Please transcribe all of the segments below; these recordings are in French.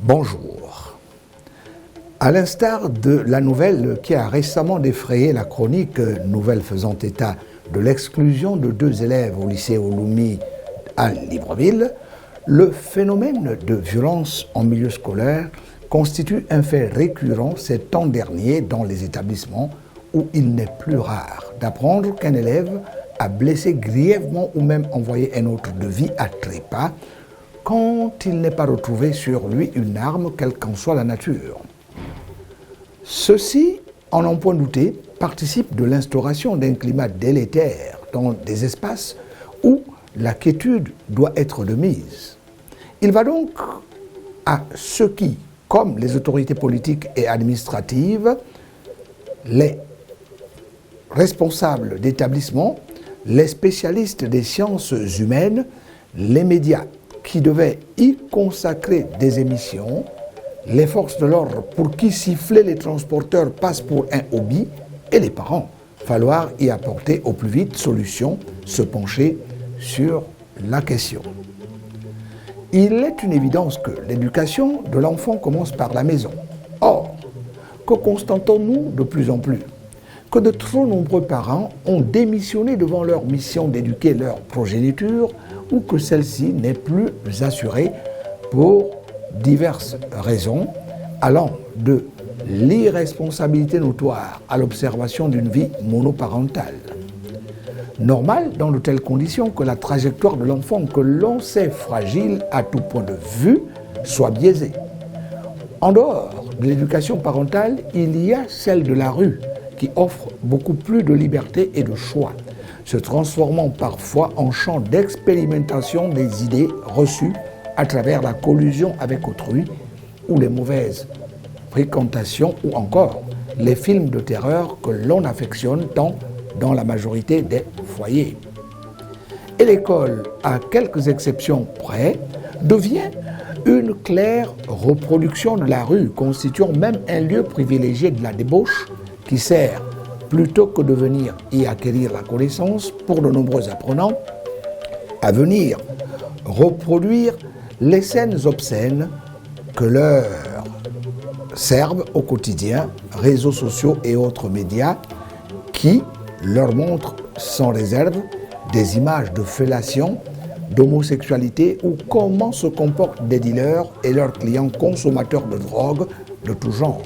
Bonjour. À l'instar de la nouvelle qui a récemment défrayé la chronique, nouvelle faisant état de l'exclusion de 2 élèves au lycée Ouloumi à Libreville, le phénomène de violence en milieu scolaire constitue un fait récurrent ces temps derniers dans les établissements où il n'est plus rare d'apprendre qu'un élève a blessé grièvement ou même envoyé un autre de vie à trépas quand il n'est pas retrouvé sur lui une arme, quelle qu'en soit la nature. Ceci, en n'en point douter, participe de l'instauration d'un climat délétère dans des espaces où la quiétude doit être de mise. Il va donc à ceux qui, comme les autorités politiques et administratives, les responsables d'établissements, les spécialistes des sciences humaines, les médias qui devaient y consacrer des émissions, les forces de l'ordre pour qui siffler les transporteurs passe pour un hobby, et les parents, falloir y apporter au plus vite solution, se pencher sur la question. Il est une évidence que l'éducation de l'enfant commence par la maison. Or, que constatons-nous de plus en plus? Que de trop nombreux parents ont démissionné devant leur mission d'éduquer leur progéniture ou que celle-ci n'est plus assurée pour diverses raisons, allant de l'irresponsabilité notoire à l'observation d'une vie monoparentale. Normal dans de telles conditions que la trajectoire de l'enfant que l'on sait fragile à tout point de vue soit biaisée. En dehors de l'éducation parentale, il y a celle de la rue qui offre beaucoup plus de liberté et de choix, se transformant parfois en champ d'expérimentation des idées reçues à travers la collusion avec autrui ou les mauvaises fréquentations ou encore les films de terreur que l'on affectionne tant dans la majorité des foyers. Et l'école, à quelques exceptions près, devient une claire reproduction de la rue, constituant même un lieu privilégié de la débauche qui sert, plutôt que de venir y acquérir la connaissance, pour de nombreux apprenants, à venir reproduire les scènes obscènes que leur servent au quotidien, réseaux sociaux et autres médias qui leur montrent sans réserve des images de fellation, d'homosexualité ou comment se comportent des dealers et leurs clients consommateurs de drogue de tout genre.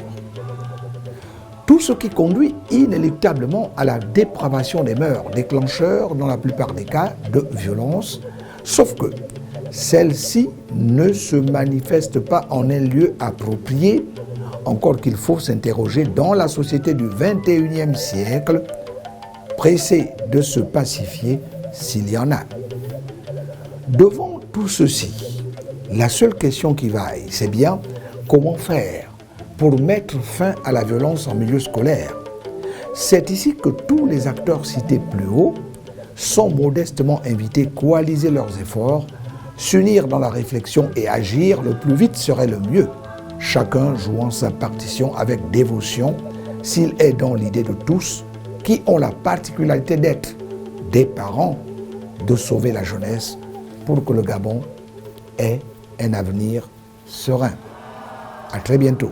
Tout ce qui conduit inéluctablement à la dépravation des mœurs, déclencheur dans la plupart des cas de violence, sauf que celle-ci ne se manifeste pas en un lieu approprié, encore qu'il faut s'interroger dans la société du XXIe siècle, pressé de se pacifier s'il y en a. Devant tout ceci, la seule question qui vaille, c'est bien comment faire pour mettre fin à la violence en milieu scolaire. C'est ici que tous les acteurs cités plus haut sont modestement invités à coaliser leurs efforts, s'unir dans la réflexion et agir le plus vite serait le mieux, chacun jouant sa partition avec dévotion, s'il est dans l'idée de tous, qui ont la particularité d'être des parents, de sauver la jeunesse pour que le Gabon ait un avenir serein. À très bientôt.